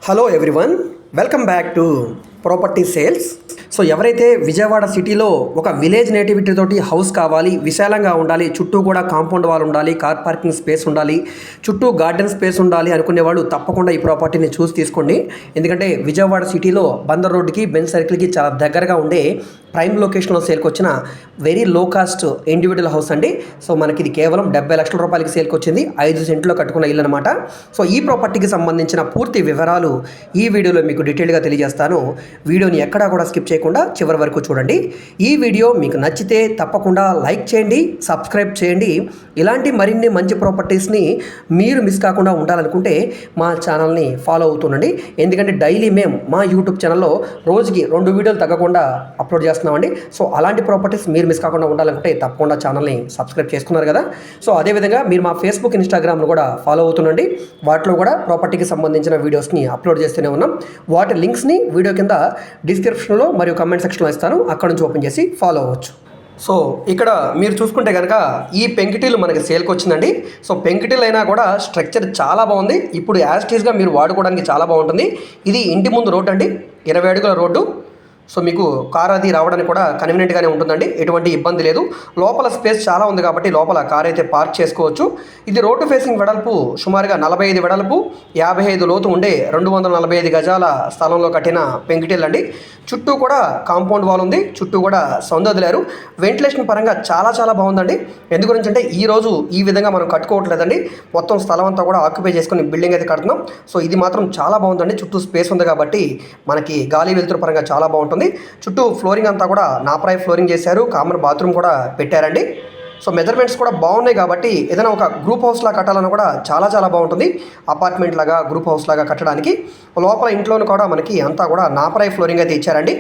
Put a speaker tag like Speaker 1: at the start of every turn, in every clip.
Speaker 1: Hello everyone, welcome back to property sales. So ఎవరైతే విజయవాడ సిటీలో ఒక విలేజ్ నేటివిటీ తోటి హౌస్ కావాలి, విశాలంగా ఉండాలి, చుట్టూ కూడా కాంపౌండ్ వాల్ ఉండాలి, కార్ పార్కింగ్ స్పేస్ ఉండాలి, చుట్టూ గార్డెన్ స్పేస్ ఉండాలి అనుకునే వాళ్ళు తప్పకుండా ఈ ప్రాపర్టీని చూసి తీసుకోండి. ఎందుకంటే విజయవాడ సిటీలో బందర్ రోడ్డుకి, బెంజ్ సర్కిల్కి చాలా దగ్గరగా ఉండే ప్రైమ్ లొకేషన్లో సేల్కి వచ్చిన very low cost individual house అండి. సో మనకి ఇది కేవలం 70 లక్షల రూపాయలకి సేల్కి వచ్చింది. 5 సెంట్లో కట్టుకున్న ఇల్లు అనమాట. సో ఈ ప్రాపర్టీకి సంబంధించిన పూర్తి వివరాలు ఈ వీడియోలో మీకు డీటెయిల్గా తెలియజేస్తాను. వీడియోని ఎక్కడా కూడా స్కిప్ చేయకుండా చివరి వరకు చూడండి. ఈ వీడియో మీకు నచ్చితే తప్పకుండా లైక్ చేయండి, సబ్స్క్రైబ్ చేయండి. ఇలాంటి మరిన్ని మంచి ప్రాపర్టీస్ని మీరు మిస్ కాకుండా ఉండాలనుకుంటే మా ఛానల్ని ఫాలో అవుతుండండి. ఎందుకంటే డైలీ మేము మా యూట్యూబ్ ఛానల్లో రోజుకి 2 వీడియోలు తగ్గకుండా అప్లోడ్ చేస్తున్నామండి. సో అలాంటి ప్రాపర్టీస్ మీరు మిస్ కాకుండా ఉండాలనుకుంటే తప్పకుండా ఛానల్ని సబ్స్క్రైబ్ చేసుకున్నారు కదా. సో అదేవిధంగా మీరు మా ఫేస్బుక్, ఇన్స్టాగ్రామ్ను కూడా ఫాలో అవుతుండండి. వాటిలో కూడా ప్రాపర్టీకి సంబంధించిన వీడియోస్ని అప్లోడ్ చేస్తూనే ఉన్నాం. వాటి లింక్స్ని వీడియో కింద డిస్క్రిప్షన్లో మరియు కమెంట్ సెక్షన్లో ఇస్తాను. అక్కడ నుంచి ఓపెన్ చేసి ఫాలో అవ్వచ్చు. సో ఇక్కడ మీరు చూసుకుంటే కనుక ఈ పెంకిటీలు మనకి సేల్కి వచ్చిందండి. సో పెంకిటీలు అయినా కూడా స్ట్రక్చర్ చాలా బాగుంది. ఇప్పుడు యాజ్టీస్గా మీరు వాడుకోవడానికి చాలా బాగుంటుంది. ఇది ఇంటి ముందు రోడ్డు అండి, 20 అడుగుల రోడ్డు. సో మీకు కార్ అది రావడానికి కూడా కన్వీనియంట్గానే ఉంటుందండి, ఎటువంటి ఇబ్బంది లేదు. లోపల స్పేస్ చాలా ఉంది కాబట్టి లోపల కార్ అయితే పార్క్ చేసుకోవచ్చు. ఇది రోడ్డు ఫేసింగ్ వెడల్పు సుమారుగా 45 వెడల్పు, 55 లోతు ఉండే 245 గజాల స్థలంలో కట్టిన పెంకిటీలు అండి. చుట్టూ కూడా కాంపౌండ్ వాల్ ఉంది, చుట్టూ కూడా సౌందర్యలేరు. వెంటిలేషన్ పరంగా చాలా చాలా బాగుందండి. ఎందు గురించి అంటే ఈరోజు ఈ విధంగా మనం కట్టుకోవట్లేదండి, మొత్తం స్థలం అంతా కూడా ఆక్యుపై చేసుకుని బిల్డింగ్ అయితే కడుతున్నాం. సో ఇది మాత్రం చాలా బాగుందండి. చుట్టూ స్పేస్ ఉంది కాబట్టి మనకి గాలి వెలుతురు పరంగా చాలా బాగుంటుంది. చుట్టూ ఫ్లోరింగ్ అంతా కూడా నాపరాయి ఫ్లోరింగ్ చేశారు, కామన్ బాత్రూమ్ కూడా పెట్టారండి. సో మెజర్మెంట్స్ కూడా బాగున్నాయి కాబట్టి ఏదైనా ఒక గ్రూప్ హౌస్ లాగా కట్టాలన్నా కూడా చాలా చాలా బాగుంటుంది. అపార్ట్మెంట్ లాగా, గ్రూప్ హౌస్ లాగా కట్టడానికి లోపల ఇంట్లోనూ కూడా మనకి అంతా కూడా నాపరాయి ఫ్లోరింగ్ అయితే ఇచ్చారండి.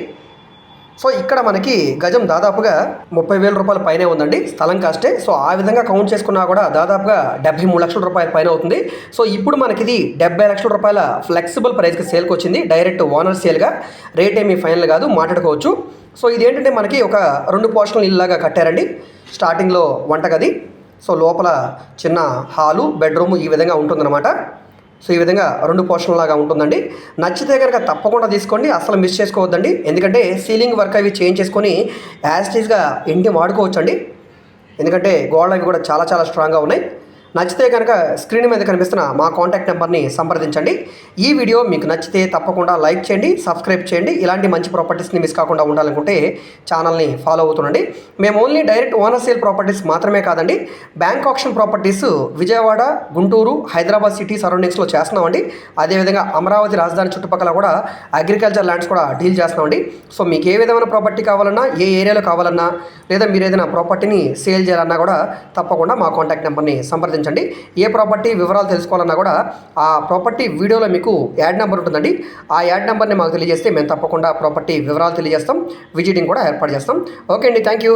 Speaker 1: సో ఇక్కడ మనకి గజం దాదాపుగా 30,000 రూపాయల పైనే ఉందండి స్థలం కాస్టే. సో ఆ విధంగా కౌంట్ చేసుకున్నా కూడా దాదాపుగా 73 లక్షల రూపాయల పైన అవుతుంది. సో ఇప్పుడు మనకి ఇది 70 లక్షల రూపాయల ఫ్లెక్సిబుల్ ప్రైస్కి సేల్కి వచ్చింది. డైరెక్ట్ ఓనర్ సేల్గా, రేట్ ఏమీ ఫైనల్ కాదు, మాట్లాడుకోవచ్చు. సో ఇదేంటంటే మనకి ఒక 2 పోర్షన్ల ఇల్లులాగా కట్టారండి. స్టార్టింగ్లో వంటగది, సో లోపల చిన్న హాలు, బెడ్రూము ఈ విధంగా ఉంటుందన్నమాట. సో ఈ విధంగా 2 పోర్షన్ల లాగా ఉంటుందండి. నచ్చితే కనుక తప్పకుండా తీసుకోండి, అసలు మిస్ చేసుకోవద్దండి. ఎందుకంటే సీలింగ్ వర్క్ అవి చేంజ్ చేసుకొని యాజ్టీస్గా ఇంటి వాడుకోవచ్చండి. ఎందుకంటే గోడలు అవి కూడా చాలా చాలా స్ట్రాంగ్గా ఉన్నాయి. నచ్చితే కనుక స్క్రీన్ మీద కనిపిస్తున్న మా కాంటాక్ట్ నెంబర్ని సంప్రదించండి. ఈ వీడియో మీకు నచ్చితే తప్పకుండా లైక్ చేయండి, సబ్స్క్రైబ్ చేయండి. ఇలాంటి మంచి ప్రాపర్టీస్ని మిస్ కాకుండా ఉండాలనుకుంటే ఛానల్ని ఫాలో అవుతుండండి. మేము only direct owner sale properties మాత్రమే కాదండి, bank option properties Vijayawada, Guntur, Hyderabad city సరౌండింగ్స్లో చేస్తున్నామండి. అదేవిధంగా అమరావతి రాజధాని చుట్టుపక్కల కూడా అగ్రికల్చర్ ల్యాండ్స్ కూడా డీల్ చేస్తున్నామండి. సో మీకు ఏ విధమైన ప్రాపర్టీ కావాలన్నా, ఏ ఏరియాలో కావాలన్నా, లేదా మీరు ఏదైనా ప్రాపర్టీని సేల్ చేయాలన్నా కూడా తప్పకుండా మా కాంటాక్ట్ నెంబర్ని సంప్రదించండి. ఏ ప్రాపర్టీ వివరాలు తెలుసుకోవాలన్నా కూడా ఆ ప్రాపర్టీ వీడియోలో మీకు యాడ్ నెంబర్ ఉంటుందండి. ఆ యాడ్ నెంబర్ని మాకు తెలియజేస్తే మేము తప్పకుండా ప్రాపర్టీ వివరాలు తెలియజేస్తాం, విజిటింగ్ కూడా ఏర్పాటు చేస్తాం. ఓకే అండి, థ్యాంక్ యూ.